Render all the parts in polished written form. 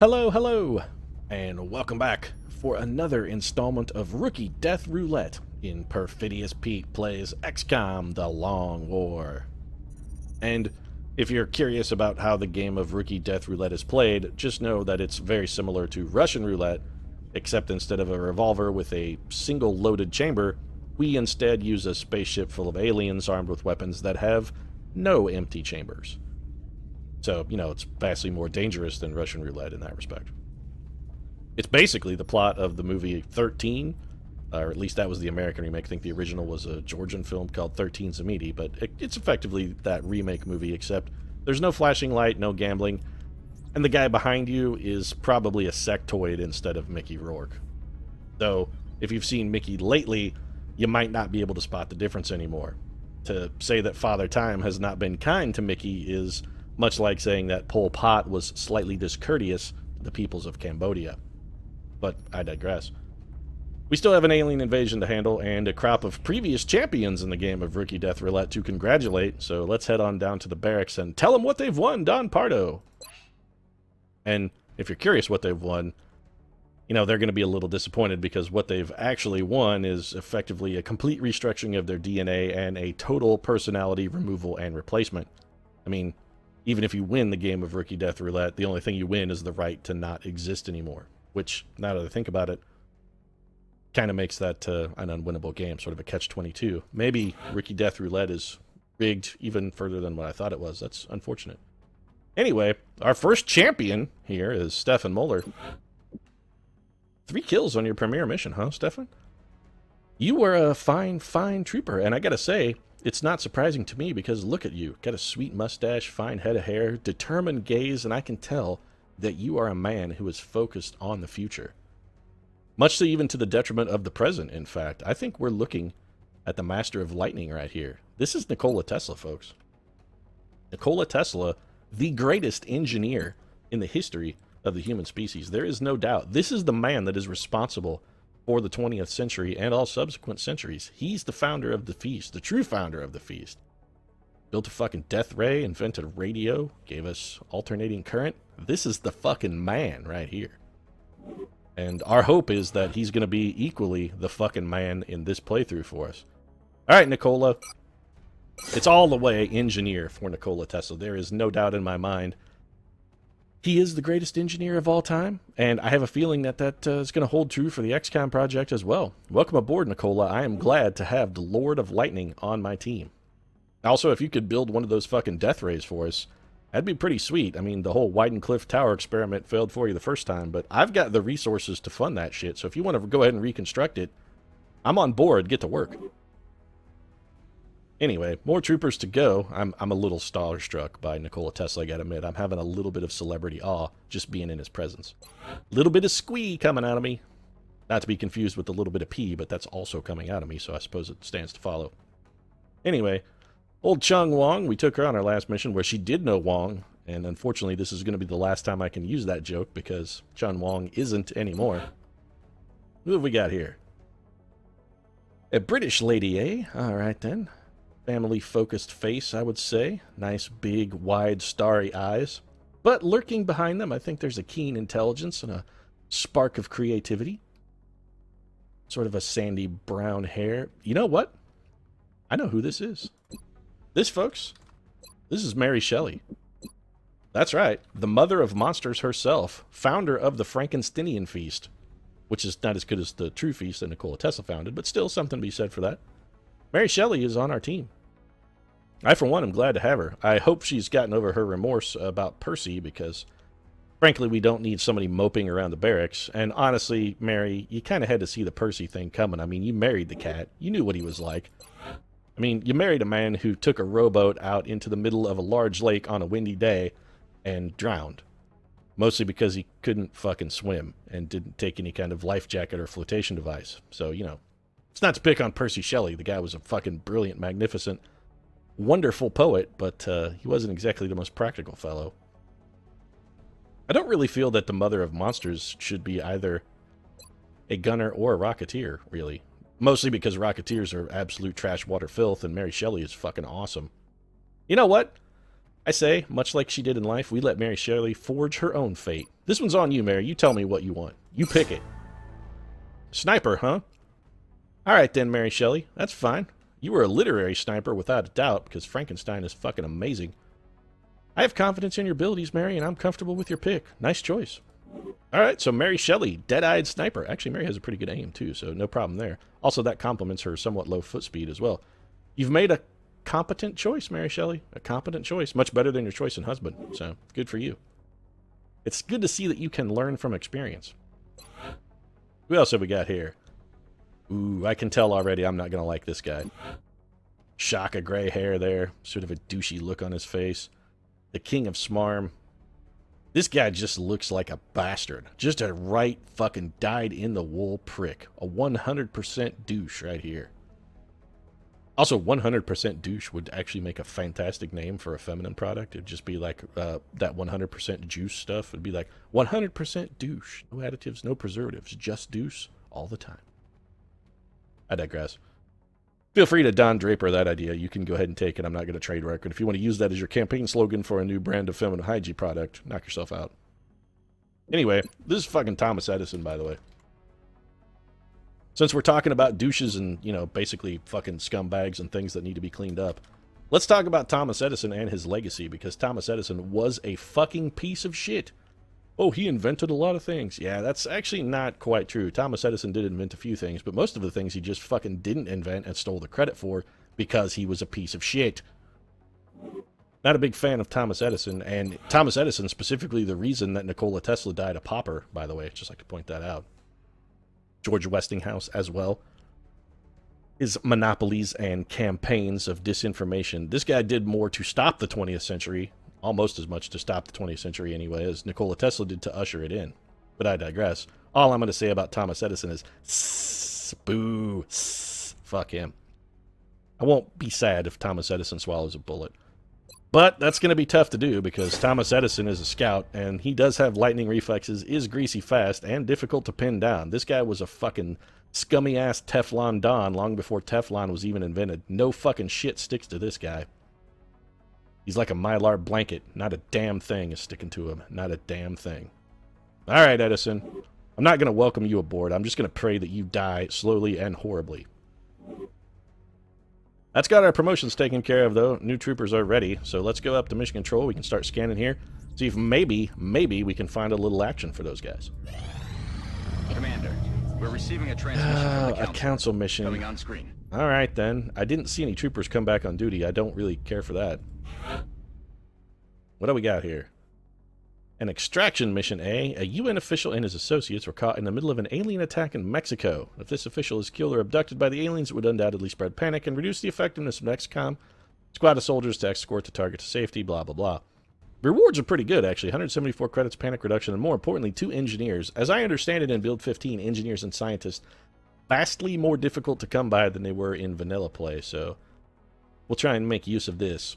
Hello, hello, and welcome back for another installment of Rookie Death Roulette in Perfidious Pete Plays XCOM The Long War. And if you're curious about how the game of Rookie Death Roulette is played, just know that it's very similar to Russian Roulette, except instead of a revolver with a single loaded chamber, we instead use a spaceship full of aliens armed with weapons that have no empty chambers. So, it's vastly more dangerous than Russian roulette in that respect. It's basically the plot of the movie 13, or at least that was the American remake. I think the original was a Georgian film called 13 Zamidi, but it's effectively that remake movie, except there's no flashing light, no gambling, and the guy behind you is probably a sectoid instead of Mickey Rourke. Though, if you've seen Mickey lately, you might not be able to spot the difference anymore. To say that Father Time has not been kind to Mickey is much like saying that Pol Pot was slightly discourteous to the peoples of Cambodia. But I digress. We still have an alien invasion to handle and a crop of previous champions in the game of Rookie Death Roulette to congratulate, so let's head on down to the barracks and tell them what they've won, Don Pardo! And if you're curious what they've won, they're going to be a little disappointed because what they've actually won is effectively a complete restructuring of their DNA and a total personality removal and replacement. I mean, even if you win the game of Rookie Death Roulette, the only thing you win is the right to not exist anymore. Which, now that I think about it, kind of makes that an unwinnable game, sort of a catch-22. Maybe Rookie Death Roulette is rigged even further than what I thought it was. That's unfortunate. Anyway, our first champion here is Stefan Moeller. 3 kills on your premiere mission, huh, Stefan? You were a fine trooper, and I gotta say, it's not surprising to me because look at you. Got a sweet mustache, fine head of hair, determined gaze, and I can tell that you are a man who is focused on the future. Much to even to the detriment of the present, in fact. I think we're looking at the master of lightning right here. This is Nikola Tesla, folks. Nikola Tesla, the greatest engineer in the history of the human species. There is no doubt. This is the man that is responsible for the 20th century and all subsequent centuries. He's the founder of the feast, the true founder of the feast. Built a fucking death ray, invented radio, gave us alternating current. This is the fucking man right here. And our hope is that he's going to be equally the fucking man in this playthrough for us. All right, Nikola. It's all the way engineer for Nikola Tesla. There is no doubt in my mind. He is the greatest engineer of all time, and I have a feeling that is going to hold true for the XCOM project as well. Welcome aboard, Nikola. I am glad to have the Lord of Lightning on my team. Also, if you could build one of those fucking death rays for us, that'd be pretty sweet. I mean, the whole Wyden Cliff Tower experiment failed for you the first time, but I've got the resources to fund that shit, so if you want to go ahead and reconstruct it, I'm on board. Get to work. Anyway, more troopers to go. I'm a little starstruck by Nikola Tesla, I gotta admit. I'm having a little bit of celebrity awe just being in his presence. Little bit of squee coming out of me. Not to be confused with a little bit of pee, but that's also coming out of me, so I suppose it stands to follow. Anyway, old Chung Wong, we took her on our last mission where she did know Wong, and unfortunately this is going to be the last time I can use that joke because Chung Wong isn't anymore. Who have we got here? A British lady, eh? Alright then. Family-focused face, I would say. Nice, big, wide, starry eyes. But lurking behind them, I think there's a keen intelligence and a spark of creativity. Sort of a sandy brown hair. You know what? I know who this is. This, folks, this is Mary Shelley. That's right, the mother of monsters herself, founder of the Frankensteinian feast, which is not as good as the true feast that Nikola Tesla founded, but still something to be said for that. Mary Shelley is on our team. I, for one, am glad to have her. I hope she's gotten over her remorse about Percy because, frankly, we don't need somebody moping around the barracks. And honestly, Mary, you kind of had to see the Percy thing coming. I mean, you married the cat. You knew what he was like. I mean, you married a man who took a rowboat out into the middle of a large lake on a windy day and drowned. Mostly because he couldn't fucking swim and didn't take any kind of life jacket or flotation device. So, it's not to pick on Percy Shelley. The guy was a fucking brilliant, magnificent, wonderful poet, but he wasn't exactly the most practical fellow. I don't really feel that the mother of monsters should be either a gunner or a rocketeer, really. Mostly because rocketeers are absolute trash water filth, and Mary Shelley is fucking awesome. You know what? I say, much like she did in life, we let Mary Shelley forge her own fate. This one's on you, Mary. You tell me what you want. You pick it. Sniper, huh? Alright then, Mary Shelley. That's fine. You were a literary sniper without a doubt, because Frankenstein is fucking amazing. I have confidence in your abilities, Mary, and I'm comfortable with your pick. Nice choice. Alright, so Mary Shelley, dead-eyed sniper. Actually, Mary has a pretty good aim, too, so no problem there. Also, that complements her somewhat low foot speed as well. You've made a competent choice, Mary Shelley. A competent choice. Much better than your choice in husband, so good for you. It's good to see that you can learn from experience. Who else have we got here? Ooh, I can tell already I'm not going to like this guy. Shock of gray hair there. Sort of a douchey look on his face. The king of smarm. This guy just looks like a bastard. Just a right fucking dyed-in-the-wool prick. A 100% douche right here. Also, 100% douche would actually make a fantastic name for a feminine product. It'd just be like that 100% juice stuff. It'd be like 100% douche. No additives, no preservatives. Just douche all the time. I digress. Feel free to Don Draper that idea. You can go ahead and take it. I'm not going to trademark it. If you want to use that as your campaign slogan for a new brand of feminine hygiene product, knock yourself out. Anyway, this is fucking Thomas Edison, by the way. Since we're talking about douches and, you know, basically fucking scumbags and things that need to be cleaned up, let's talk about Thomas Edison and his legacy, because Thomas Edison was a fucking piece of shit. Oh, he invented a lot of things. Yeah, that's actually not quite true. Thomas Edison did invent a few things, but most of the things he just fucking didn't invent and stole the credit for because he was a piece of shit. Not a big fan of Thomas Edison, and Thomas Edison specifically the reason that Nikola Tesla died a pauper, by the way. Just like to point that out. George Westinghouse as well. His monopolies and campaigns of disinformation. This guy did more to stop the 20th century, almost as much to stop the 20th century anyway, as Nikola Tesla did to usher it in. But I digress. All I'm going to say about Thomas Edison is, boo, fuck him. I won't be sad if Thomas Edison swallows a bullet. But that's going to be tough to do because Thomas Edison is a scout, and he does have lightning reflexes, is greasy fast, and difficult to pin down. This guy was a fucking scummy-ass Teflon Don long before Teflon was even invented. No fucking shit sticks to this guy. He's like a Mylar blanket. Not a damn thing is sticking to him. Not a damn thing. Alright, Edison. I'm not going to welcome you aboard. I'm just going to pray that you die slowly and horribly. That's got our promotions taken care of, though. New troopers are ready, so let's go up to mission control. We can start scanning here. See if maybe we can find a little action for those guys. Commander, we're receiving a transmission from the a council mission. coming on screen. All right, then. I didn't see any troopers come back on duty. I don't really care for that. What do we got here? An extraction mission A. A UN official and his associates were caught in the middle of an alien attack in Mexico. If this official is killed or abducted by the aliens, it would undoubtedly spread panic and reduce the effectiveness of XCOM. Squad of soldiers to escort the target to safety, blah, blah, blah. Rewards are pretty good, actually. 174 credits, panic reduction, and more importantly, 2 engineers. As I understand it in Build 15, engineers and scientists vastly more difficult to come by than they were in vanilla play, so we'll try and make use of this.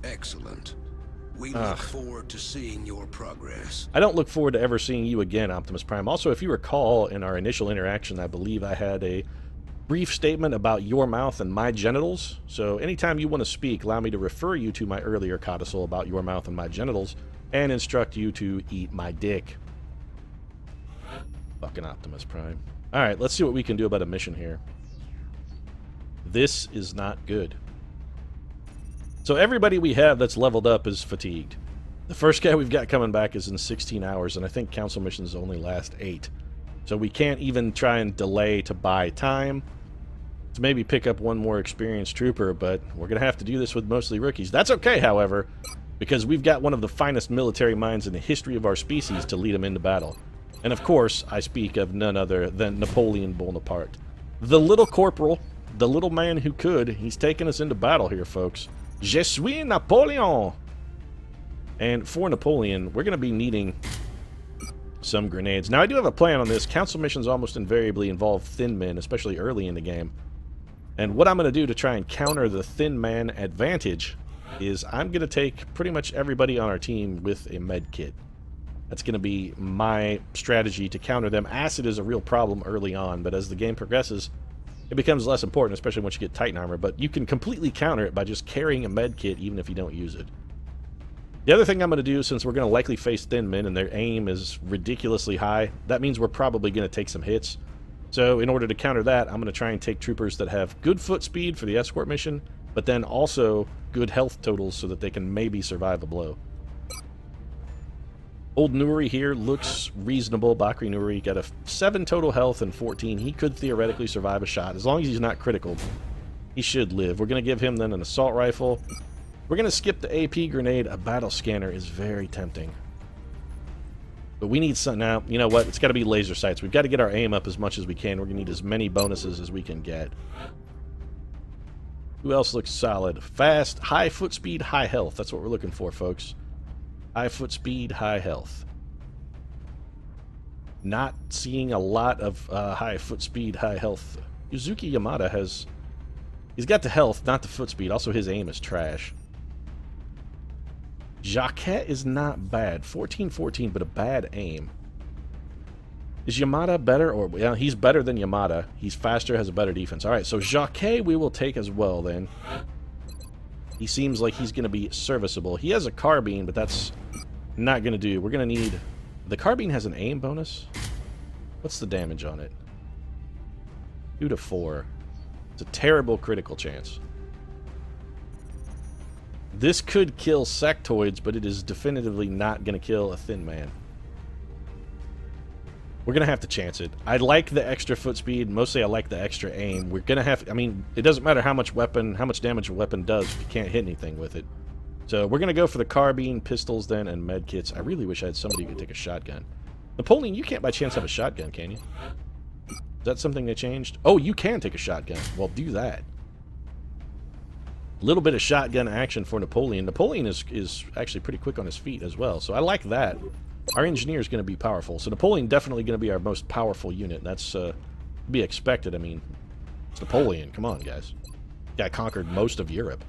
Excellent. We look forward to seeing your progress. I don't look forward to ever seeing you again, Optimus Prime. Also, if you recall, in our initial interaction, I believe I had a brief statement about your mouth and my genitals. So anytime you want to speak, allow me to refer you to my earlier codicil about your mouth and my genitals and instruct you to eat my dick. Fucking Optimus Prime. Alright, let's see what we can do about a mission here. This is not good. So everybody we have that's leveled up is fatigued. The first guy we've got coming back is in 16 hours, and I think council missions only last 8. So we can't even try and delay to buy time to maybe pick up one more experienced trooper, but we're going to have to do this with mostly rookies. That's okay, however, because we've got one of the finest military minds in the history of our species to lead them into battle. And of course, I speak of none other than Napoleon Bonaparte. The little corporal, the little man who could, he's taking us into battle here, folks. Je suis Napoleon! And for Napoleon, we're going to be needing some grenades. Now, I do have a plan on this. Council missions almost invariably involve thin men, especially early in the game. And what I'm going to do to try and counter the thin man advantage is I'm going to take pretty much everybody on our team with a med kit. That's going to be my strategy to counter them. Acid is a real problem early on, but as the game progresses, it becomes less important, especially once you get Titan armor, but you can completely counter it by just carrying a med kit even if you don't use it. The other thing I'm going to do, since we're going to likely face thin men and their aim is ridiculously high, that means we're probably going to take some hits. So in order to counter that, I'm going to try and take troopers that have good foot speed for the escort mission, but then also good health totals so that they can maybe survive a blow. Old Nuri here looks reasonable. Bakri Nuri got a 7 total health and 14. He could theoretically survive a shot. As long as he's not critical, he should live. We're going to give him then an assault rifle. We're going to skip the AP grenade. A battle scanner is very tempting. But we need something now. You know what? It's got to be laser sights. We've got to get our aim up as much as we can. We're going to need as many bonuses as we can get. Who else looks solid? Fast, high foot speed, high health. That's what we're looking for, folks. High foot speed, high health. Not seeing a lot of high foot speed, high health. Yuzuki Yamada has... He's got the health, not the foot speed. Also, his aim is trash. Jaquette is not bad. 14-14, but a bad aim. Is Yamada better? Or yeah, he's better than Yamada. He's faster, has a better defense. Alright, so Jaquette we will take as well, then. He seems like he's going to be serviceable. He has a carbine, but that's not going to do. We're going to need... The carbine has an aim bonus? What's the damage on it? 2 to 4. It's a terrible critical chance. This could kill sectoids, but it is definitively not going to kill a thin man. We're going to have to chance it. I like the extra foot speed. Mostly I like the extra aim. We're going to have... I mean, it doesn't matter how much damage a weapon does if you can't hit anything with it. So we're going to go for the carbine, pistols then, and med kits. I really wish I had somebody who could take a shotgun. Napoleon, you can't by chance have a shotgun, can you? Is that something they changed? Oh, you can take a shotgun. Well, do that. A little bit of shotgun action for Napoleon. Napoleon is actually pretty quick on his feet as well, so I like that. Our engineer is going to be powerful, so Napoleon definitely going to be our most powerful unit. That's to be expected. I mean, it's Napoleon. Come on, guys. Guy conquered most of Europe.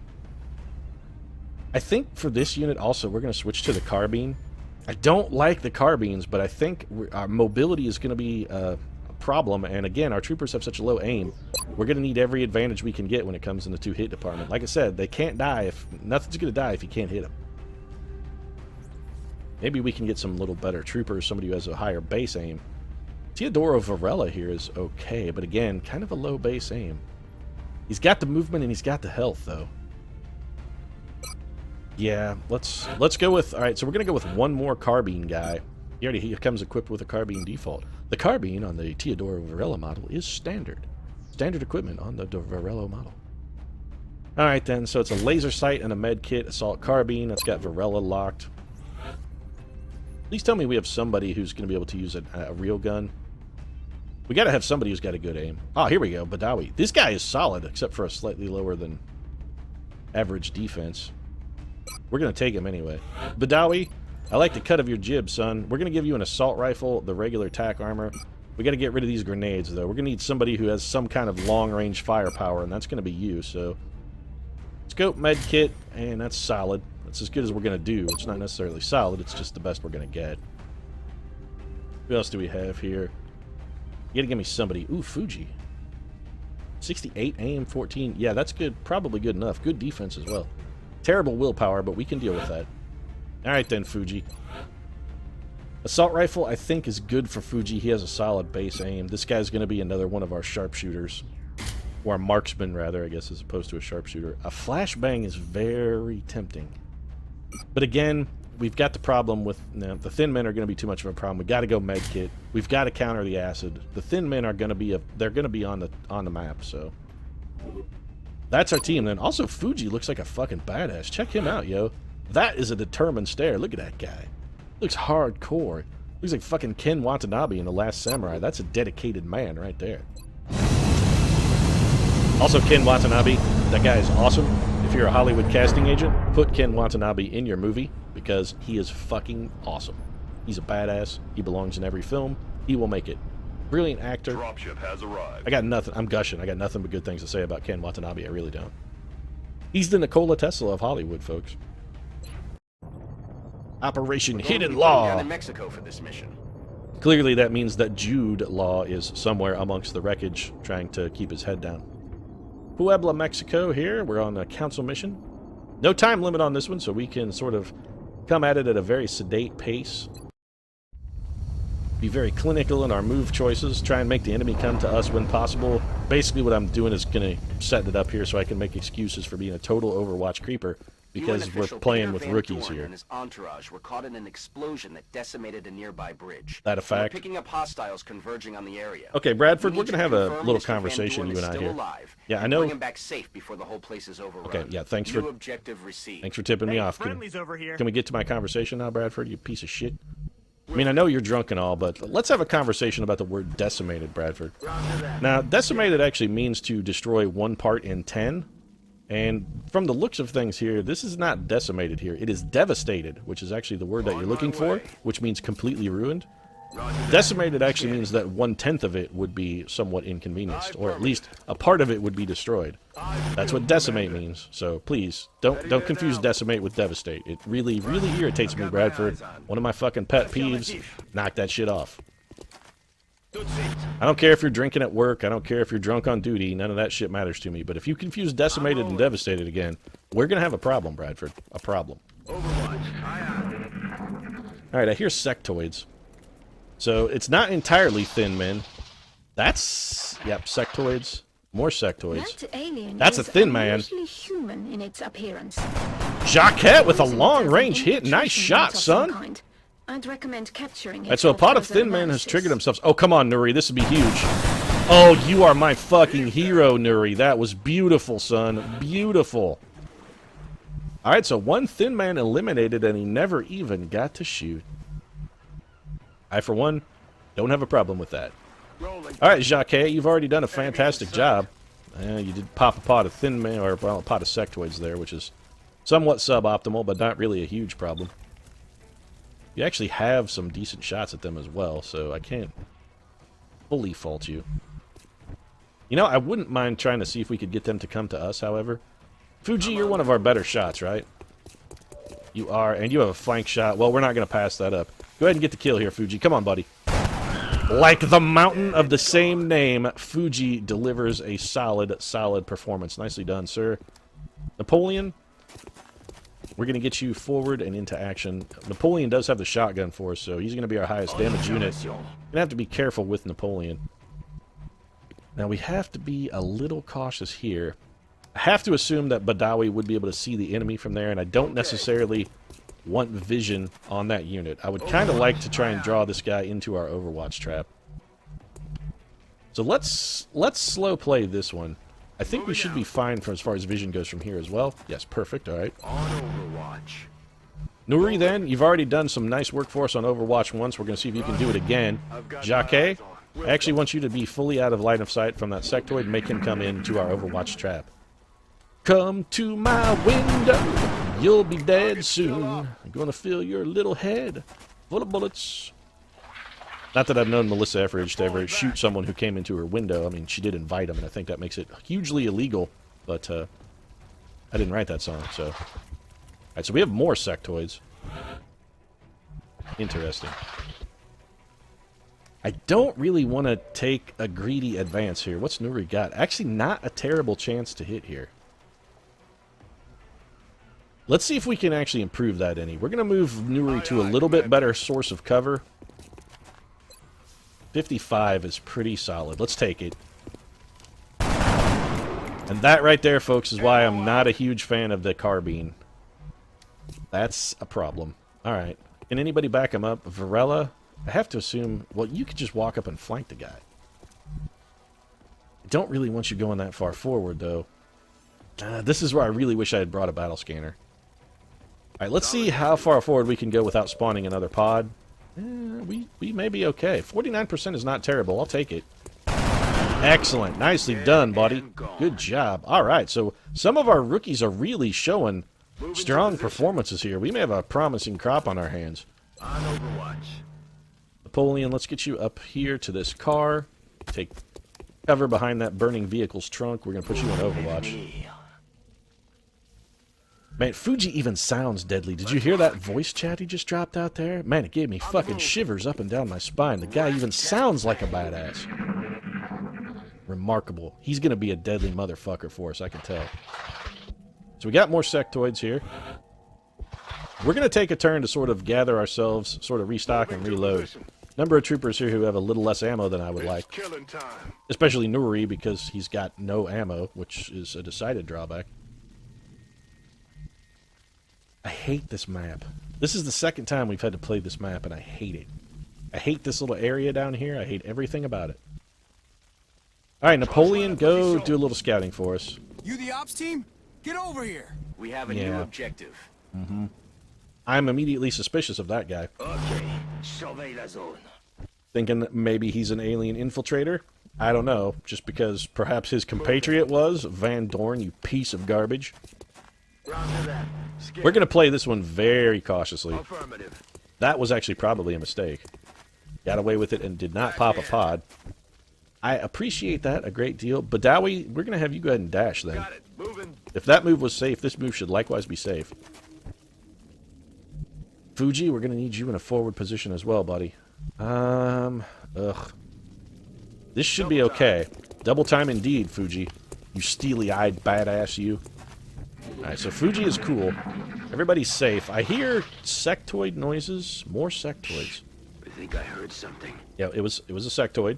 I think for this unit also, we're going to switch to the carbine. I don't like the carbines, but I think our mobility is going to be a problem, and again, our troopers have such a low aim. We're going to need every advantage we can get when it comes in the 2-hit department. Like I said, they can't die if... Nothing's going to die if you can't hit them. Maybe we can get some little better troopers, somebody who has a higher base aim. Teodoro Varela here is okay, but again, kind of a low base aim. He's got the movement and he's got the health, though. Yeah, let's go with... Alright, so we're going to go with one more carbine guy. He comes equipped with a carbine default. The carbine on the Teodoro Varela model is standard. Standard equipment on the Varela model. Alright then, so it's a laser sight and a med kit, assault carbine. That's got Varela locked. Please tell me we have somebody who's going to be able to use a real gun. We got to have somebody who's got a good aim. Oh, here we go, Badawi. This guy is solid, except for a slightly lower than average defense. We're going to take him anyway. Badawi, I like the cut of your jib, son. We're going to give you an assault rifle, the regular tack armor. We got to get rid of these grenades, though. We're going to need somebody who has some kind of long-range firepower, and that's going to be you, so... Scope, med kit, and that's solid. That's as good as we're going to do. It's not necessarily solid, it's just the best we're going to get. Who else do we have here? You got to give me somebody. Ooh, Fuji. 68 aim, 14. Yeah, that's good. Probably good enough. Good defense as well. Terrible willpower, but we can deal with that. Alright then, Fuji. Assault rifle, I think, is good for Fuji. He has a solid base aim. This guy's going to be another one of our sharpshooters. Or a marksman, rather, I guess, as opposed to a sharpshooter. A flashbang is very tempting. But again, we've got the problem with... the thin men are going to be too much of a problem. We've got to go med kit. We've got to counter the acid. The thin men are going to be... they're going to be on the map, so... That's our team, then. Also, Fuji looks like a fucking badass. Check him out, yo. That is a determined stare. Look at that guy. Looks hardcore. Looks like fucking Ken Watanabe in The Last Samurai. That's a dedicated man right there. Also, Ken Watanabe, that guy is awesome. If you're a Hollywood casting agent, put Ken Watanabe in your movie because he is fucking awesome. He's a badass. He belongs in every film. He will make it. Brilliant actor. Dropship has arrived. I got nothing. I'm gushing. I got nothing but good things to say about Ken Watanabe. I really don't. He's the Nikola Tesla of Hollywood, folks. Operation Hidden Law. Down in Mexico for this mission. Clearly, that means that Jude Law is somewhere amongst the wreckage, trying to keep his head down. Puebla, Mexico here. We're on a council mission. No time limit on this one, so we can sort of come at it at a very sedate pace. Be very clinical in our move choices. Try and make the enemy come to us when possible. Basically what I'm doing is going to set it up here so I can make excuses for being a total Overwatch creeper. Because we're playing with rookies here. And his entourage were caught in an explosion that decimated a nearby bridge. That a fact? We're picking up hostiles converging on the area. Okay, Bradford, we're gonna have a little conversation, you and I here. Yeah, I know. Bring him back safe before the whole place is overrun. Okay, yeah, thanks New for objective received. Thanks for tipping me off. Over here. Can we get to my conversation now, Bradford? You piece of shit. I mean, I know you're drunk and all, but let's have a conversation about the word decimated, Bradford. Now, decimated actually means to destroy one part in 10. And from the looks of things here, this is not decimated here. It is devastated, which is actually the word that you're looking for, which means completely ruined. Decimated actually means that 1/10 of it would be somewhat inconvenienced, or at least a part of it would be destroyed. That's what decimate means. So please, don't confuse decimate with devastate. It really, really irritates me, Bradford. One of my fucking pet peeves. Knock that shit off. I don't care if you're drinking at work. I don't care if you're drunk on duty. None of that shit matters to me. But if you confuse decimated and devastated again, we're going to have a problem, Bradford. A problem. Alright, I hear sectoids. So it's not entirely thin men. That's... Yep, sectoids. More sectoids. That alien That's a thin man. Human in its appearance. Jaquette with a long-range hit. Nice shot, son. I'd recommend capturing it. Alright, so a pod of thin men has triggered themselves. Oh, come on, Nuri. This would be huge. Oh, you are my fucking hero, Nuri. That was beautiful, son. Beautiful. Alright, so one thin man eliminated, and he never even got to shoot. I, for one, don't have a problem with that. Alright, Jacquet, you've already done a fantastic job. You did pop a pod of thin men, or well, a pod of sectoids there, which is somewhat suboptimal, but not really a huge problem. You actually have some decent shots at them as well, so I can't fully fault you. You know, I wouldn't mind trying to see if we could get them to come to us, however. Fuji, you're one of our better shots, right? You are, and you have a flank shot. Well, we're not going to pass that up. Go ahead and get the kill here, Fuji. Come on, buddy. Like the mountain of the same name, Fuji delivers a solid, solid performance. Nicely done, sir. Napoleon, we're going to get you forward and into action. Napoleon does have the shotgun for us, so he's going to be our highest damage unit. You're going to have to be careful with Napoleon. Now, we have to be a little cautious here. I have to assume that Badawi would be able to see the enemy from there, and I don't necessarily want vision on that unit. I would kind of like to try and draw this guy into our Overwatch trap. So let's slow play this one. I think we should be fine for as far as vision goes from here as well. Yes, perfect. All right. On Overwatch. Nuri, then, you've already done some nice work for us on Overwatch once. We're going to see if you can do it again. Jacquet, I actually want you to be fully out of line of sight from that sectoid and make him come into our Overwatch trap. Come to my window, you'll be dead soon. I'm going to fill your little head full of bullets. Not that I've known Melissa Etheridge to ever shoot someone who came into her window. I mean, she did invite him, and I think that makes it hugely illegal. But I didn't write that song, so... Alright, so we have more sectoids. Interesting. I don't really want to take a greedy advance here. What's Nuri got? Actually, not a terrible chance to hit here. Let's see if we can actually improve that any. We're going to move Nuri to a little bit better source of cover. 55 is pretty solid. Let's take it. And that right there, folks, is why I'm not a huge fan of the carbine. That's a problem. Alright. Can anybody back him up? Varela? I have to assume... Well, you could just walk up and flank the guy. I don't really want you going that far forward, though. This is where I really wish I had brought a battle scanner. Alright, let's see how far forward we can go without spawning another pod. We may be okay. 49% is not terrible. I'll take it. Excellent. Nicely done, buddy. Good job. Alright, so some of our rookies are really showing strong performances here. We may have a promising crop on our hands. On Overwatch. Napoleon, let's get you up here to this car. Take cover behind that burning vehicle's trunk. We're going to put you in Overwatch. Man, Fuji even sounds deadly. Did you hear that voice chat he just dropped out there? Man, it gave me fucking shivers up and down my spine. The guy even sounds like a badass. Remarkable. He's going to be a deadly motherfucker for us, I can tell. So we got more sectoids here. we're going to take a turn to sort of gather ourselves, sort of restock and reload. Number of troopers here who have a little less ammo than I would like. Especially Nuri, because he's got no ammo, which is a decided drawback. I hate this map. This is the second time we've had to play this map, and I hate it. I hate this little area down here. I hate everything about it. Alright, Napoleon, go do a little scouting for us. You the ops team? Get over here. We have a new objective. Mm-hmm. I'm immediately suspicious of that guy. Okay, survey la zone. Thinking maybe he's an alien infiltrator? I don't know, just because perhaps his compatriot was. Van Doorn, you piece of garbage. We're going to play this one very cautiously. That was actually probably a mistake. Got away with it and did not pop a pod. I appreciate that a great deal. Badawi, we're going to have you go ahead and dash then. If that move was safe, this move should likewise be safe. Fuji, we're going to need you in a forward position as well, buddy. This should be okay. Double time indeed, Fuji. You steely-eyed badass, you. Alright, so Fuji is cool. Everybody's safe. I hear sectoid noises. More sectoids. I think I heard something. Yeah, it was a sectoid.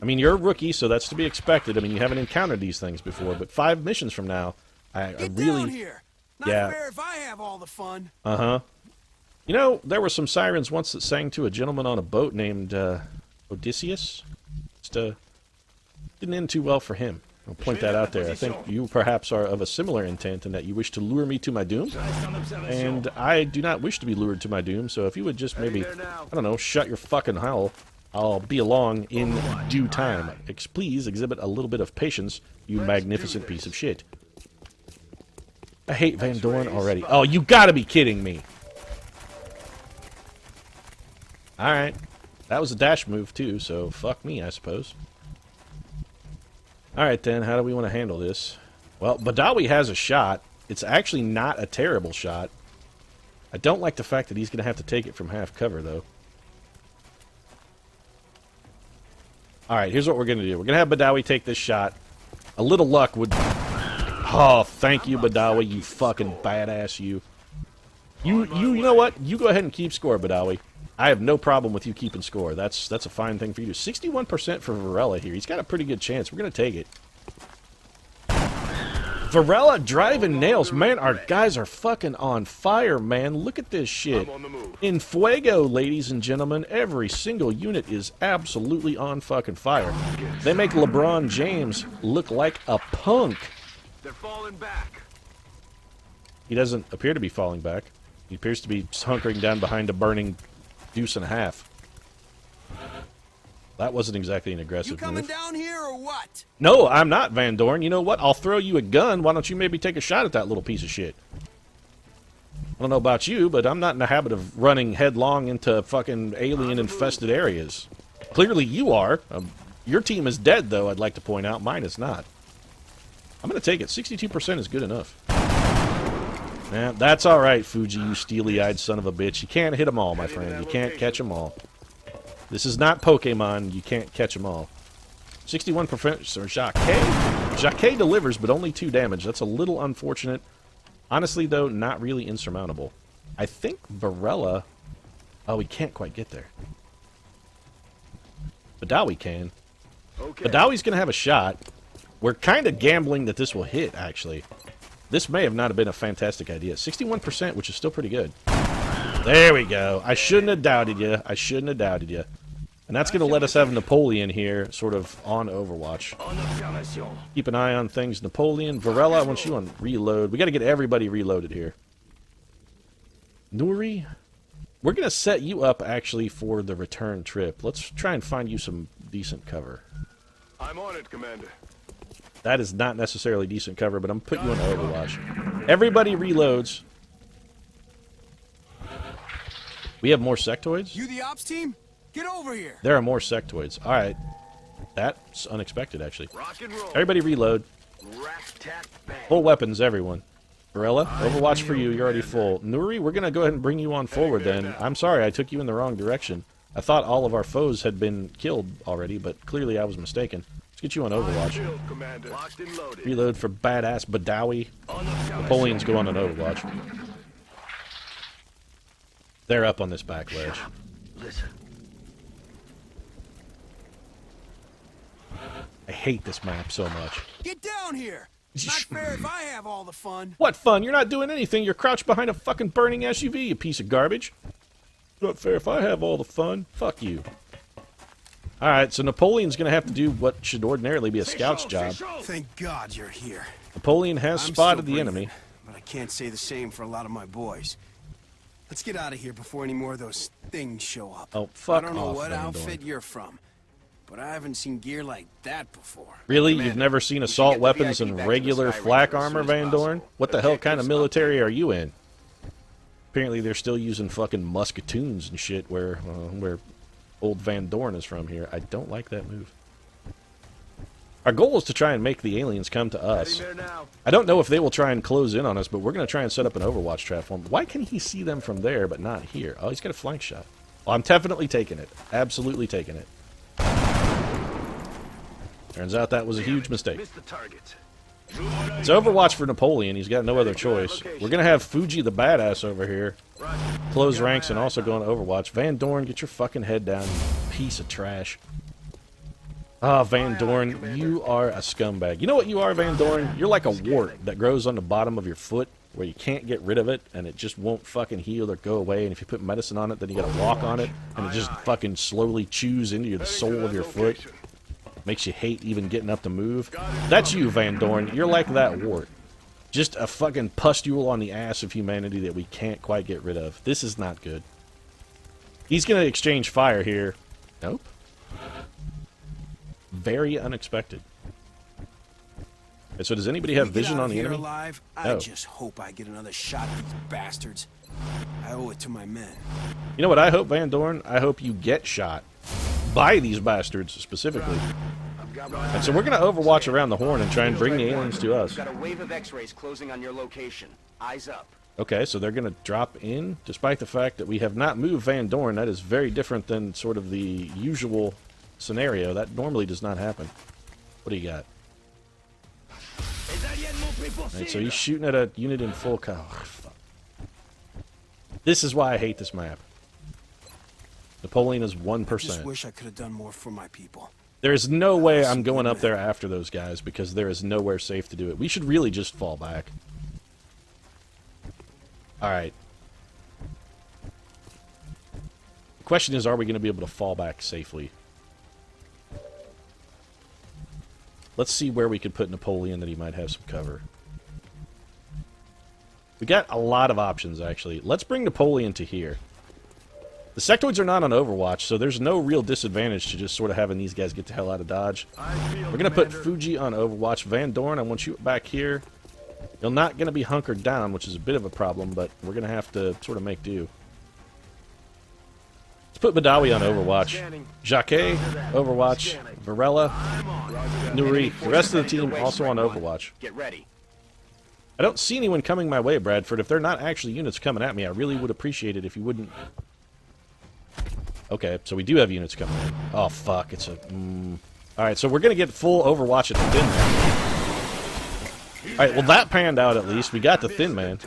I mean, you're a rookie, so that's to be expected. I mean, you haven't encountered these things before, but 5 missions from now, I really... Down here. Not fair if I have all the fun. Uh-huh. You know, there were some sirens once that sang to a gentleman on a boat named Odysseus. Just didn't end too well for him. I'll point that out there. I think you perhaps are of a similar intent in that you wish to lure me to my doom. And I do not wish to be lured to my doom, so if you would just maybe, I don't know, shut your fucking hole, I'll be along in due time. Please exhibit a little bit of patience, you magnificent piece of shit. I hate Van Doorn already. Oh, you gotta be kidding me. Alright. That was a dash move, too, so fuck me, I suppose. Alright, then. How do we want to handle this? Well, Badawi has a shot. It's actually not a terrible shot. I don't like the fact that he's going to have to take it from half cover, though. Alright, here's what we're going to do. We're going to have Badawi take this shot. A little luck would... Oh, thank you, Badawi, you fucking badass, you. You know what? You go ahead and keep score, Badawi. I have no problem with you keeping score. That's a fine thing for you to do. 61% for Varela here. He's got a pretty good chance. We're going to take it. Varela driving nails. Man, our guys are fucking on fire, man. Look at this shit. In fuego, ladies and gentlemen. Every single unit is absolutely on fucking fire. They make LeBron James look like a punk. They're falling back. He doesn't appear to be falling back. He appears to be hunkering down behind a burning deuce and a half. That wasn't exactly an aggressive move. You coming down here or what? No, I'm not, Van Doorn. You know what? I'll throw you a gun. Why don't you maybe take a shot at that little piece of shit? I don't know about you, but I'm not in the habit of running headlong into fucking alien-infested areas. Clearly you are. Your team is dead, though, I'd like to point out. Mine is not. I'm going to take it. 62% is good enough. Yeah, that's alright, Fuji, you steely-eyed son of a bitch. You can't hit them all, my friend. You can't catch them all. This is not Pokemon. You can't catch them all. 61% for Jacquet. Jacquet delivers, but only 2 damage. That's a little unfortunate. Honestly, though, not really insurmountable. I think Varela... Oh, we can't quite get there. Badawi can. Badawi's going to have a shot. We're kind of gambling that this will hit, actually. This may have not been a fantastic idea. 61%, which is still pretty good. There we go. I shouldn't have doubted you. I shouldn't have doubted you. And that's going to let us have Napoleon here, sort of on Overwatch. Keep an eye on things. Napoleon, Varela, I want you on reload. We got to get everybody reloaded here. Nuri, we're going to set you up, actually, for the return trip. Let's try and find you some decent cover. I'm on it, Commander. That is not necessarily decent cover, but I'm putting you on Overwatch. Everybody reloads. We have more sectoids? You the ops team? Get over here. There are more sectoids. Alright. That's unexpected, actually. Rock and roll. Everybody reload. Full weapons, everyone. Varela, Overwatch for you. You're already full. Nuri, we're going to go ahead and bring you on forward then. I'm sorry, I took you in the wrong direction. I thought all of our foes had been killed already, but clearly I was mistaken. Get you on Overwatch. Reload for badass Badawi. Napoleon's going on Overwatch. They're up on this back ledge. Listen. I hate this map so much. Get down here! Not fair if I have all the fun. What fun? You're not doing anything. You're crouched behind a fucking burning SUV, you piece of garbage. Not fair if I have all the fun. Fuck you. Alright, so Napoleon's gonna have to do what should ordinarily be a scout's job. Thank God you're here. Napoleon has I'm spotted still the breathing, enemy. but I can't say the same for a lot of my boys. Let's get out of here before any more of those things show up. Oh, fuck I don't know off, what Van outfit Doorn. you're from, but I haven't seen gear like that before. Really? Commander, You've never seen we should assault get the weapons VIP and back to the regular Sky flak Ranger as armor, soon as Van Doorn? possible. What the hell kind of Objectives military are you in? Apparently they're still using fucking musketoons and shit where old Van Doorn is from here. I don't like that move. Our goal is to try and make the aliens come to us. I don't know if they will try and close in on us, but we're going to try and set up an Overwatch trap for him. Why can he see them from there but not here? Oh, he's got a flank shot. Well, I'm definitely taking it. Absolutely taking it. Turns out that was a huge mistake. Missed the target. It's Overwatch for Napoleon. He's got no other choice. We're going to have Fuji the badass over here close ranks and also go on Overwatch. Van Doorn, get your fucking head down, you piece of trash. Ah, Van Doorn, you are a scumbag. You know what you are, Van Doorn? You're like a wart that grows on the bottom of your foot where you can't get rid of it and it just won't fucking heal or go away. And if you put medicine on it, then you gotta walk on it and it just fucking slowly chews into the sole of your foot. Makes you hate even getting up to move. That's you, Van Doorn. You're like that wart. Just a fucking pustule on the ass of humanity that we can't quite get rid of. This is not good. He's gonna exchange fire here. Nope. Very unexpected. Okay, so does anybody have vision on the enemy? Alive, No. I just hope I get another shot at these bastards. I owe it to my men. You know what I hope, Van Doorn? I hope you get shot by these bastards specifically. And so we're going to overwatch around the horn and try and bring the aliens to us. Got a wave of X-rays closing on your location. Eyes up. Okay, so they're going to drop in, despite the fact that we have not moved Van Doorn. That is very different than sort of the usual scenario. That normally does not happen. What do you got? Alright, so he's shooting at a unit in full cover. Oh, fuck. This is why I hate this map. Napoleon is 1%. Just wish I could have done more for my people. There is no way I'm going up there after those guys because there is nowhere safe to do it. We should really just fall back. Alright. The question is, are we going to be able to fall back safely? Let's see where we could put Napoleon that he might have some cover. We got a lot of options, actually. Let's bring Napoleon to here. The sectoids are not on Overwatch, so there's no real disadvantage to just sort of having these guys get the hell out of Dodge. We're going to put Fuji on Overwatch. Van Doorn, I want you back here. You're not going to be hunkered down, which is a bit of a problem, but we're going to have to sort of make do. Let's put Badawi on Overwatch. Jacquet, Overwatch. Varela, Nuri. The rest of the team also on Overwatch. Get ready. I don't see anyone coming my way, Bradford. If they're not actually units coming at me, I really would appreciate it if you wouldn't... Okay, so we do have units coming in. Oh, fuck. It's a... Alright, so we're going to get full Overwatch at the Thin Man. Alright, well, that panned out at least. We got the Thin Man.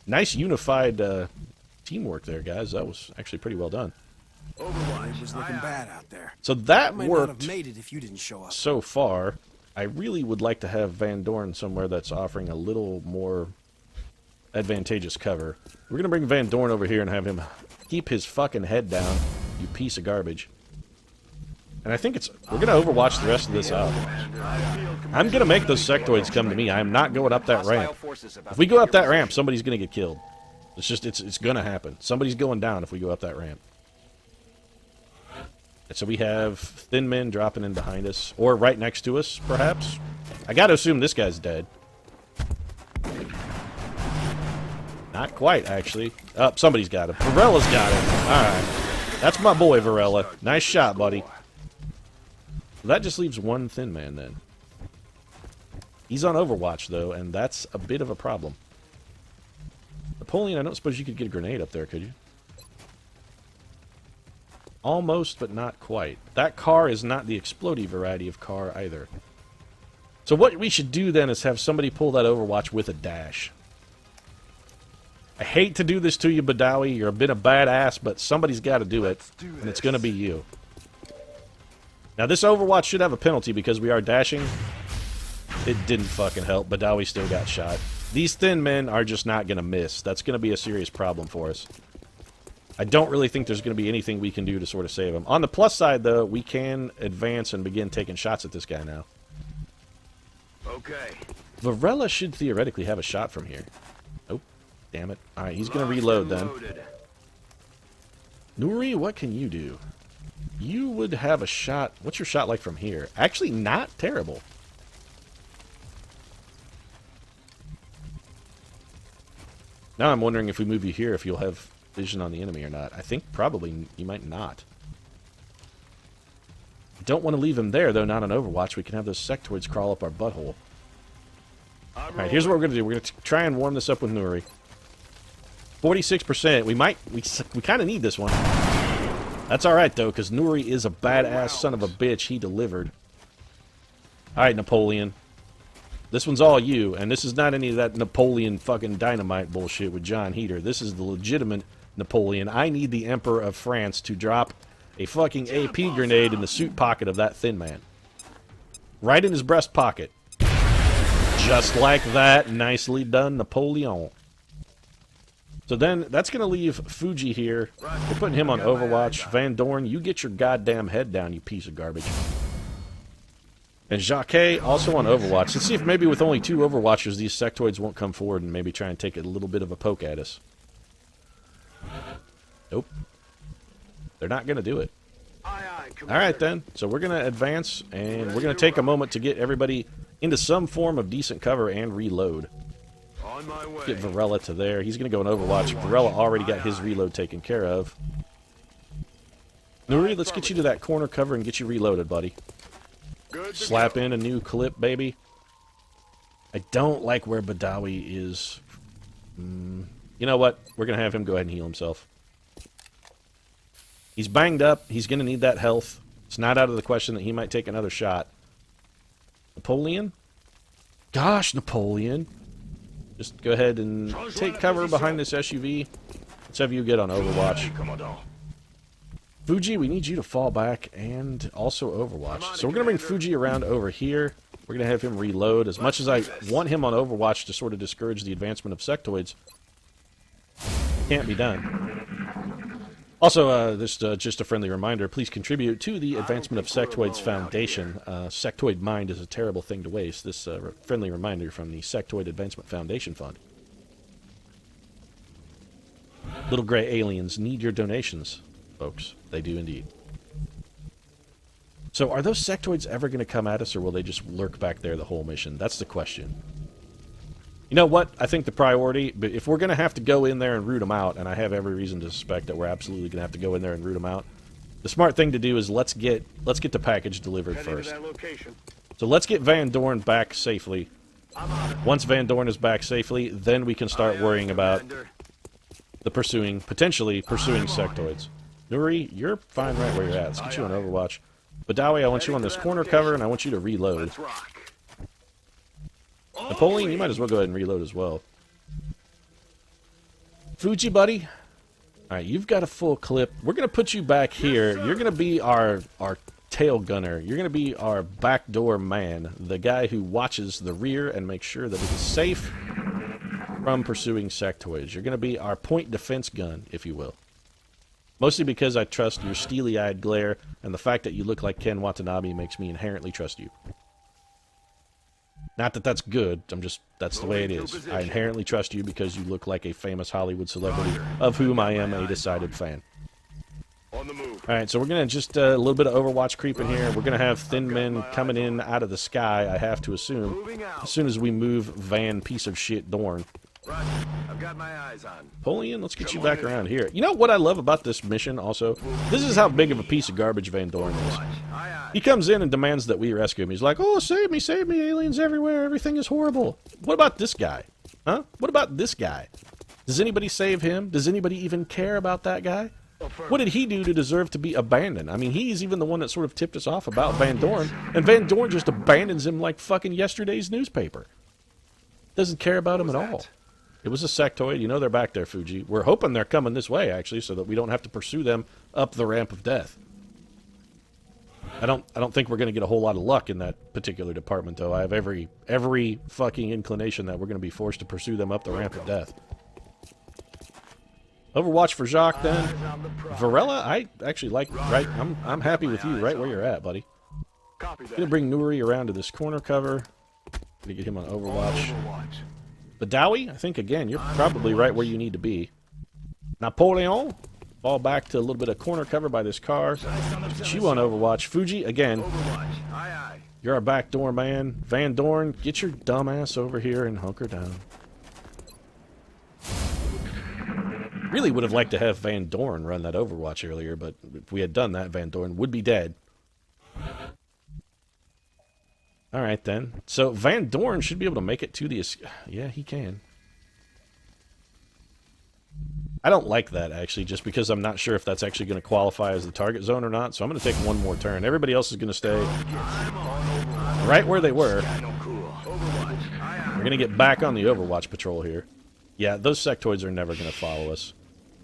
Nice unified teamwork there, guys. That was actually pretty well done. Overwatch was looking bad out there. So that I might not have worked made it if you didn't show up. so far. I really would like to have Van Doorn somewhere that's offering a little more advantageous cover. We're going to bring Van Doorn over here and have him keep his fucking head down, you piece of garbage. And I think it's... We're going to overwatch the rest of this out. I'm going to make those sectoids come to me. I'm not going up that ramp. If we go up that ramp, somebody's going to get killed. It's just... It's going to happen. Somebody's going down if we go up that ramp. And so we have Thin Men dropping in behind us. Or right next to us, perhaps. I gotta assume this guy's dead. Not quite, actually. Oh, somebody's got him. Varela's got him. Alright. That's my boy, Varela. Nice shot, buddy. That just leaves one Thin Man, then. He's on Overwatch, though, and that's a bit of a problem. Napoleon, I don't suppose you could get a grenade up there, could you? Almost, but not quite. That car is not the explodey variety of car, either. So what we should do, then, is have somebody pull that Overwatch with a dash. I hate to do this to you, Badawi. You're a bit of badass, but somebody's got to do it, and it's going to be you. Now, this Overwatch should have a penalty because we are dashing. It didn't fucking help. Badawi still got shot. These thin men are just not going to miss. That's going to be a serious problem for us. I don't really think there's going to be anything we can do to sort of save him. On the plus side, though, we can advance and begin taking shots at this guy now. Okay. Varela should theoretically have a shot from here. Oh, damn it. Alright, he's going to reload then. Nuri, what can you do? You would have a shot. What's your shot like from here? Actually, not terrible. Now I'm wondering if we move you here, if you'll have vision on the enemy or not. I think probably you might not. Don't want to leave him there, though, not on Overwatch. We can have those sectoids crawl up our butthole. Alright, here's what we're going to do. We're going to try and warm this up with Nuri. 46%. We kind of need this one. That's alright, though, because Nuri is a badass son of a bitch. He delivered. Alright, Napoleon. This one's all you, and this is not any of that Napoleon fucking dynamite bullshit with John Heater. This is the legitimate Napoleon. I need the Emperor of France to drop a fucking AP grenade in the suit pocket of that thin man. Right in his breast pocket. Just like that. Nicely done, Napoleon. So then, that's going to leave Fuji here. We're putting him on Overwatch. Van Doorn, you get your goddamn head down, you piece of garbage. And Jacquet, also on Overwatch. Let's see if maybe with only 2 Overwatchers, these sectoids won't come forward and maybe try and take a little bit of a poke at us. Nope. They're not going to do it. Alright then, so we're going to advance, and we're going to take a moment to get everybody into some form of decent cover and reload. Get Varela to there. He's going to go in Overwatch. Varela already got his reload taken care of. Nuri, let's get you to that corner cover and get you reloaded, buddy. Slap in a new clip, baby. I don't like where Badawi is. You know what? We're going to have him go ahead and heal himself. He's banged up. He's going to need that health. It's not out of the question that he might take another shot. Napoleon? Gosh, Napoleon. Just go ahead and take cover behind this SUV. Let's have you get on Overwatch. Fuji, we need you to fall back and also Overwatch. So we're going to bring Fuji around over here. We're going to have him reload. As much as I want him on Overwatch to sort of discourage the advancement of sectoids, can't be done. Also, this just a friendly reminder, please contribute to the Advancement of Sectoids Foundation. Sectoid mind is a terrible thing to waste. This friendly reminder from the Sectoid Advancement Foundation Fund. Little gray aliens need your donations, folks. They do indeed. So are those sectoids ever going to come at us, or will they just lurk back there the whole mission? That's the question. You know what? I think the priority, but if we're going to have to go in there and root them out, and I have every reason to suspect that we're absolutely going to have to go in there and root them out, the smart thing to do is let's get the package delivered first. So let's get Van Doorn back safely. Once Van Doorn is back safely, then we can start worrying about the potentially pursuing sectoids. Nuri, you're fine right where you're at. Let's get you on Overwatch. Badawi, I want you on this corner cover, and I want you to reload. Napoleon, you might as well go ahead and reload as well. Fuji, buddy. Alright, you've got a full clip. We're going to put you back here. You're going to be our tail gunner. You're going to be our backdoor man. The guy who watches the rear and makes sure that it is safe from pursuing sectoids. You're going to be our point defense gun, if you will. Mostly because I trust your steely-eyed glare, and the fact that you look like Ken Watanabe makes me inherently trust you. Not that that's good, that's the way it is. I inherently trust you because you look like a famous Hollywood celebrity, of whom I am a decided fan. Alright, so we're going to just a little bit of Overwatch creep in here. We're going to have thin men coming in out of the sky, I have to assume, as soon as we move Van piece of shit Doorn. I've got my eyes on. Napoleon, let's get you back around here. You know what I love about this mission also? This is how big of a piece of garbage Van Doorn is. He comes in and demands that we rescue him. He's like, oh, save me, aliens everywhere, everything is horrible. What about this guy? Huh? What about this guy? Does anybody save him? Does anybody even care about that guy? What did he do to deserve to be abandoned? I mean, he's even the one that sort of tipped us off about Van Doorn, and Van Doorn just abandons him like fucking yesterday's newspaper. Doesn't care about him at all. It was a sectoid. You know they're back there, Fuji. We're hoping they're coming this way, actually, so that we don't have to pursue them up the ramp of death. I don't think we're going to get a whole lot of luck in that particular department, though. I have every fucking inclination that we're going to be forced to pursue them up the ramp of death. Overwatch for Jacques, then. Varela, I actually like... Right, I'm happy with you right where you're at, buddy. Gonna bring Nuri around to this corner cover. Gonna get him on Overwatch. Badawi, I think, again, you're probably right where you need to be. Napoleon, fall back to a little bit of corner cover by this car. Get you on Overwatch. Fuji, again, you're our backdoor man. Van Doorn, get your dumb ass over here and hunker down. Really would have liked to have Van Doorn run that Overwatch earlier, but if we had done that, Van Doorn would be dead. Alright then. So Van Doorn should be able to make it to the... Yeah, he can. I don't like that, actually, just because I'm not sure if that's actually going to qualify as the target zone or not, so I'm going to take one more turn. Everybody else is going to stay right where they were. We're going to get back on the Overwatch patrol here. Yeah, those sectoids are never going to follow us.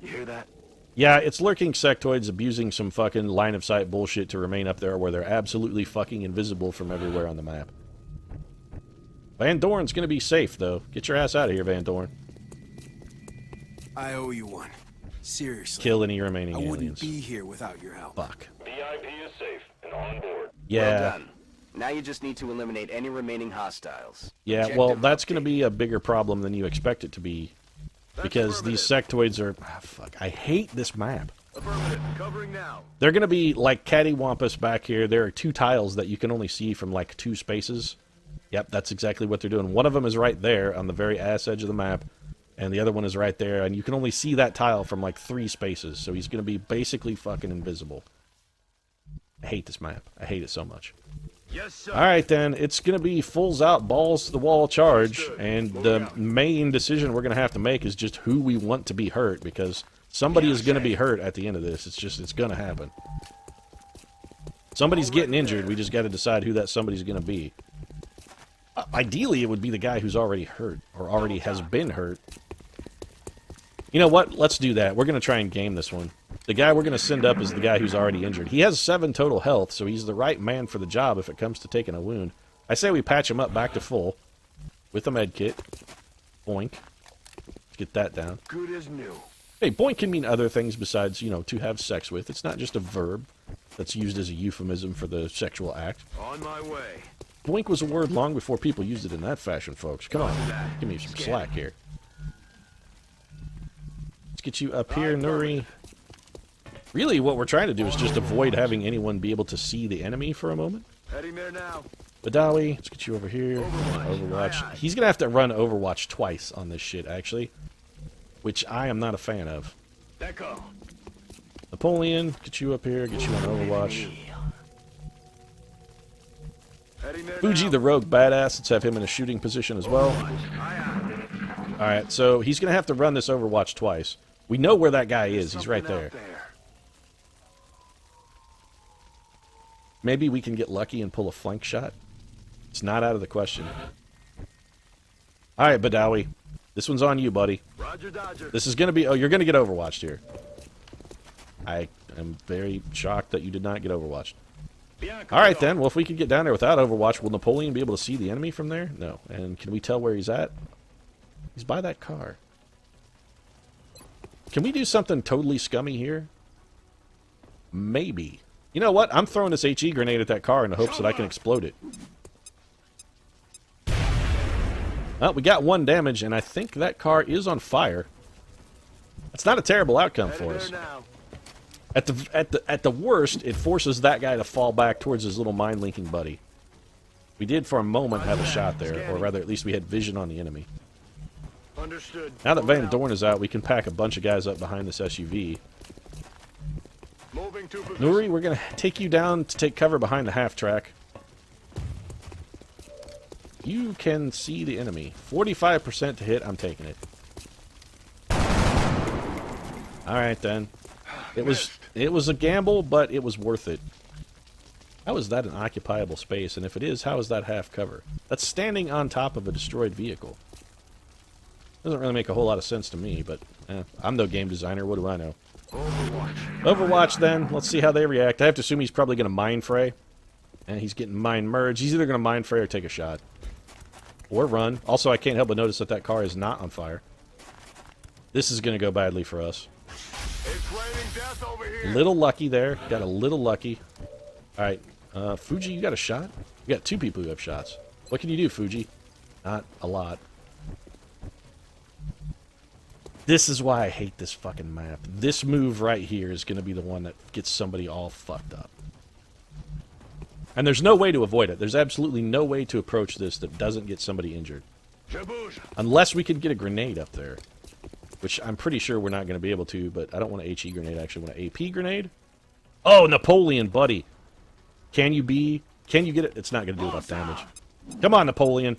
You hear that? Yeah, it's lurking sectoids abusing some fucking line-of-sight bullshit to remain up there where they're absolutely fucking invisible from everywhere on the map. Van Doorn's gonna be safe, though. Get your ass out of here, Van Doorn. I owe you one. Seriously. Kill any remaining I aliens. wouldn't be here without your help. Fuck. VIP is safe and on board. Yeah. Well done. Now you just need to eliminate any remaining hostiles. Yeah, Objective well, that's update. gonna be a bigger problem than you expect it to be. Because these sectoids are... Ah, fuck. I hate this map. Affirmative. Covering now. They're going to be like cattywampus back here. There are two tiles that you can only see from like two spaces. Yep, that's exactly what they're doing. One of them is right there on the very ass edge of the map. And the other one is right there. And you can only see that tile from like 3 spaces. So he's going to be basically fucking invisible. I hate this map. I hate it so much. Yes, sir. Alright then, it's going to be fulls out, balls to the wall charge, and the main decision we're going to have to make is just who we want to be hurt, because somebody is going to be hurt at the end of this. It's going to happen. Somebody's getting injured, we just got to decide who that somebody's going to be. Ideally, it would be the guy who's already hurt, or already has been hurt. You know what? Let's do that. We're going to try and game this one. The guy we're going to send up is the guy who's already injured. He has 7 total health, so he's the right man for the job if it comes to taking a wound. I say we patch him up back to full with a med kit. Boink. Let's get that down. Good as new. Hey, boink can mean other things besides, you know, to have sex with. It's not just a verb that's used as a euphemism for the sexual act. On my way. Boink was a word long before people used it in that fashion, folks. Come on, give me some slack here. Let's get you up here, Nuri. Really, what we're trying to do is just avoid having anyone be able to see the enemy for a moment. Heading there now. Badawi, let's get you over here. Overwatch. He's going to have to run Overwatch twice on this shit, actually. Which I am not a fan of. Echo. Napoleon, get you up here, get you on Overwatch. Heading there Fuji, now. the rogue badass, let's have him in a shooting position as well. Alright, so he's going to have to run this Overwatch twice. We know where that guy is, he's right there. Maybe we can get lucky and pull a flank shot. It's not out of the question. Alright, Badawi. This one's on you, buddy. Roger, Dodger. This is going to be... Oh, you're going to get Overwatched here. I am very shocked that you did not get Overwatched. Alright then, well if we could get down there without Overwatch, will Napoleon be able to see the enemy from there? No. And can we tell where he's at? He's by that car. Can we do something totally scummy here? Maybe. You know what? I'm throwing this HE grenade at that car in the hopes that I can explode it. Well, we got 1 damage, and I think that car is on fire. That's not a terrible outcome for us. At the worst, it forces that guy to fall back towards his little mind-linking buddy. We did for a moment have a shot there, or rather, at least we had vision on the enemy. Understood. Now that Van Doorn is out, we can pack a bunch of guys up behind this SUV. Moving to position. Nuri, we're going to take you down to take cover behind the half-track. You can see the enemy. 45% to hit, I'm taking it. Alright then. It was a gamble, but it was worth it. How is that an occupiable space? And if it is, how is that half cover? That's standing on top of a destroyed vehicle. Doesn't really make a whole lot of sense to me, but I'm no game designer. What do I know? Overwatch, then. Let's see how they react. I have to assume he's probably going to mind fray. And he's getting mind merged. He's either going to mind fray or take a shot. Or run. Also, I can't help but notice that that car is not on fire. This is going to go badly for us. It's raining death over here. Little lucky there. Got a little lucky. Alright. Fuji, you got a shot? You got two people who have shots. What can you do, Fuji? Not a lot. This is why I hate this fucking map. This move right here is going to be the one that gets somebody all fucked up. And there's no way to avoid it. There's absolutely no way to approach this that doesn't get somebody injured. Unless we can get a grenade up there. Which I'm pretty sure we're not going to be able to, but I don't want an HE grenade, actually. I want an AP grenade. Oh, Napoleon, buddy. Can you get it? It's not going to do enough damage. Come on, Napoleon.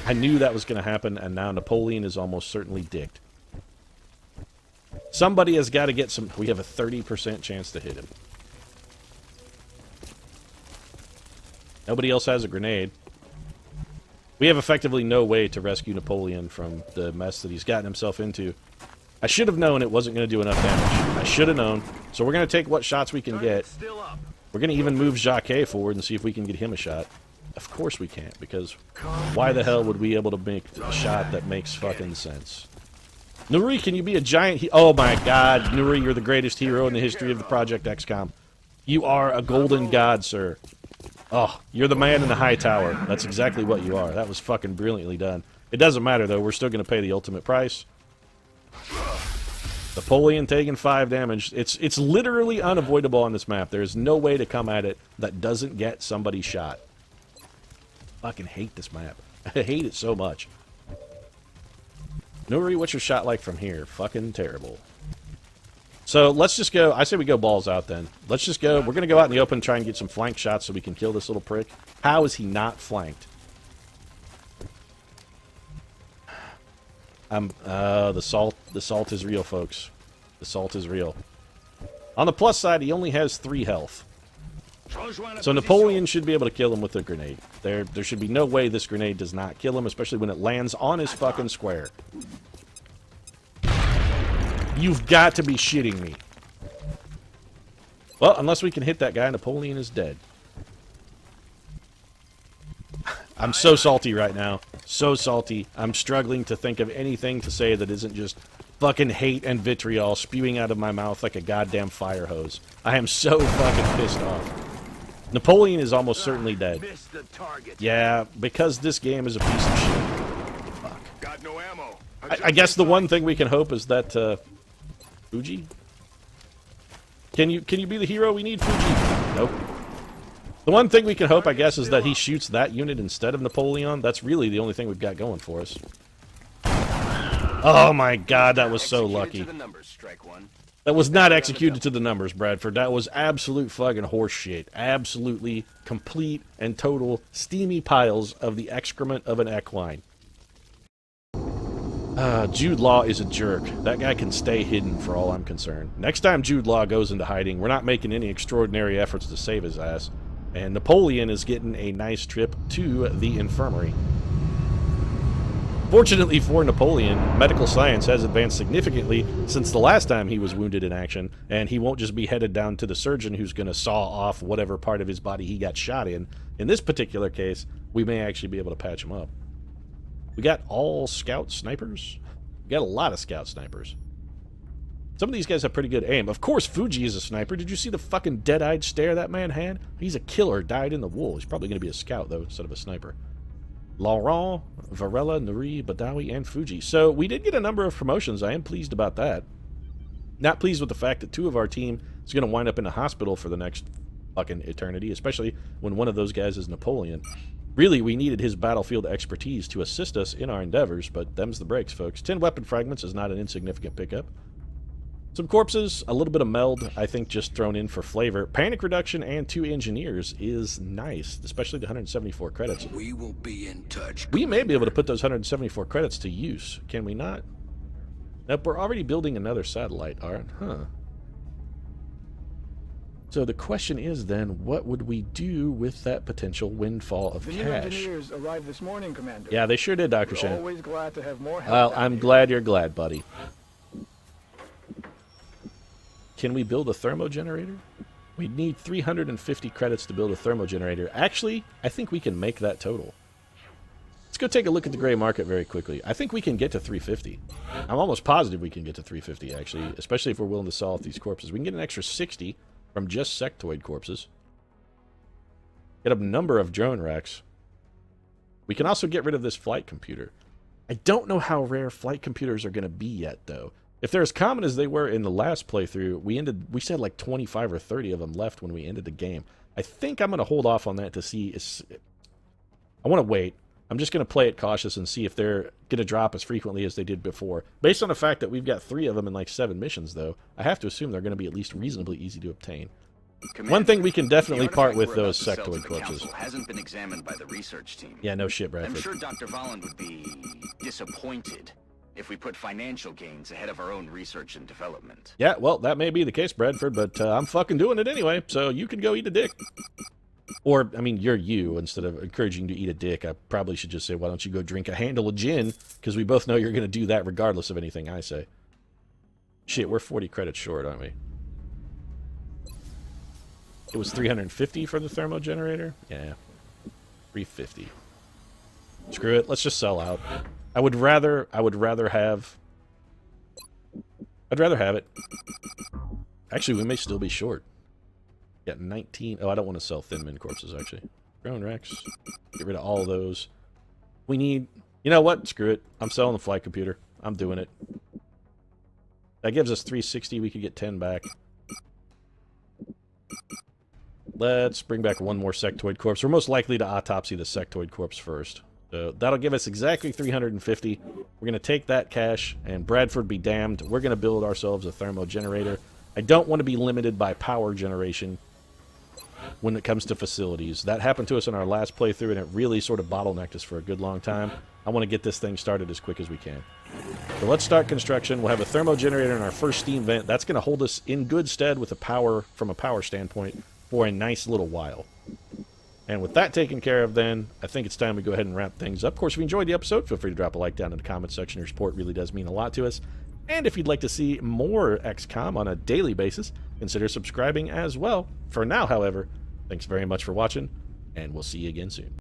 I knew that was going to happen, and now Napoleon is almost certainly dicked. Somebody has got to get some... We have a 30% chance to hit him. Nobody else has a grenade. We have effectively no way to rescue Napoleon from the mess that he's gotten himself into. I should have known it wasn't going to do enough damage. I should have known. So we're going to take what shots we can get. We're going to even move Jacquet forward and see if we can get him a shot. Of course we can't, because why the hell would we be able to make a shot that makes fucking sense? Nuri, can you be a giant... Oh my god, Nuri, you're the greatest hero in the history of the Project XCOM. You are a golden god, sir. Oh, you're the man in the high tower. That's exactly what you are. That was fucking brilliantly done. It doesn't matter, though. We're still going to pay the ultimate price. Napoleon taking 5 damage. It's literally unavoidable on this map. There's no way to come at it that doesn't get somebody shot. Fucking hate this map. I hate it so much. Nuri, what's your shot like from here? Fucking terrible. So let's just go. I say we go balls out then. Let's just go. We're going to go out in the open and try and get some flank shots so we can kill this little prick. How is he not flanked? The salt is real, folks. The salt is real. On the plus side, he only has 3 health. So Napoleon should be able to kill him with a grenade. There should be no way this grenade does not kill him, especially when it lands on his fucking square. You've got to be shitting me. Well, unless we can hit that guy, Napoleon is dead. I'm so salty right now. So salty. I'm struggling to think of anything to say that isn't just fucking hate and vitriol spewing out of my mouth like a goddamn fire hose. I am so fucking pissed off. Napoleon is almost certainly dead. Yeah, because this game is a piece of shit. Fuck. Got no ammo. I guess the one thing we can hope is that, Fuji? Can you be the hero we need, Fuji? Nope. The one thing we can hope, I guess, is that he shoots that unit instead of Napoleon. That's really the only thing we've got going for us. Oh my god, that was so lucky. That was not executed to the numbers, Bradford. That was absolute fucking horse shit. Absolutely complete and total steamy piles of the excrement of an equine. Jude Law is a jerk. That guy can stay hidden for all I'm concerned. Next time Jude Law goes into hiding, we're not making any extraordinary efforts to save his ass. And Napoleon is getting a nice trip to the infirmary. Fortunately for Napoleon, medical science has advanced significantly since the last time he was wounded in action, and he won't just be headed down to the surgeon who's going to saw off whatever part of his body he got shot in. In this particular case, we may actually be able to patch him up. We got all scout snipers. We got a lot of scout snipers. Some of these guys have pretty good aim. Of course, Fuji is a sniper. Did you see the fucking dead-eyed stare that man had? He's a killer, died in the wool. He's probably going to be a scout, though, instead of a sniper. Laurent, Varela, Nuri, Badawi, and Fuji. So we did get a number of promotions. I am pleased about that. Not pleased with the fact that 2 of our team is going to wind up in a hospital for the next fucking eternity, especially when one of those guys is Napoleon. Really, we needed his battlefield expertise to assist us in our endeavors, but them's the breaks, folks. 10 weapon fragments is not an insignificant pickup. Some corpses, a little bit of meld, I think just thrown in for flavor. Panic reduction and 2 engineers is nice, especially the 174 credits. We will be in touch. We may be able to put those 174 credits to use, can we not? Nope, we're already building another satellite, alright, huh. So the question is then, what would we do with that potential windfall of The new cash? engineers arrived this morning, Commander. Yeah, they sure did, Dr. We're Shen. always glad to have more help. Well, down I'm here. glad you're glad, buddy. Can we build a thermogenerator? We need 350 credits to build a thermogenerator. Actually, I think we can make that total. Let's go take a look at the gray market very quickly. I think we can get to 350. I'm almost positive we can get to 350, actually, especially if we're willing to sell off these corpses. We can get an extra 60 from just sectoid corpses. Get a number of drone racks. We can also get rid of this flight computer. I don't know how rare flight computers are going to be yet, though. If they're as common as they were in the last playthrough, we said like 25 or 30 of them left when we ended the game. I think I'm going to hold off on that to see. I want to wait. I'm just going to play it cautious and see if they're going to drop as frequently as they did before. Based on the fact that we've got 3 of them in like 7 missions, though, I have to assume they're going to be at least reasonably easy to obtain. Commander, One thing we can definitely the part artifact with we're those about to sell to sectoid the corpses. Council hasn't been examined by the research team. Yeah, no shit, I'm Bradford. sure Dr. Volland would be disappointed if we put financial gains ahead of our own research and development. Yeah, well, that may be the case, Bradford, but I'm fucking doing it anyway, so you can go eat a dick. Or, I mean, you're you. Instead of encouraging you to eat a dick, I probably should just say, why don't you go drink a handle of gin? Because we both know you're going to do that regardless of anything I say. Shit, we're 40 credits short, aren't we? It was 350 for the thermogenerator? Yeah. 350. Screw it, let's just sell out. I'd rather have it. Actually, we may still be short. Got 19. Oh, I don't want to sell Thin Min corpses, actually. Drone Rex. Get rid of all of those. We need... You know what? Screw it. I'm selling the flight computer. I'm doing it. That gives us 360. We could get 10 back. Let's bring back one more sectoid corpse. We're most likely to autopsy the sectoid corpse first. So that'll give us exactly 350. We're going to take that cash, and Bradford be damned. We're going to build ourselves a thermogenerator. I don't want to be limited by power generation when it comes to facilities. That happened to us in our last playthrough, and it really sort of bottlenecked us for a good long time. I want to get this thing started as quick as we can. So let's start construction. We'll have a thermogenerator in our first steam vent. That's going to hold us in good stead with the power, from a power standpoint, for a nice little while. And with that taken care of, then, I think it's time we go ahead and wrap things up. Of course, if you enjoyed the episode, feel free to drop a like down in the comments section. Your support really does mean a lot to us. And if you'd like to see more XCOM on a daily basis, consider subscribing as well. For now, however, thanks very much for watching, and we'll see you again soon.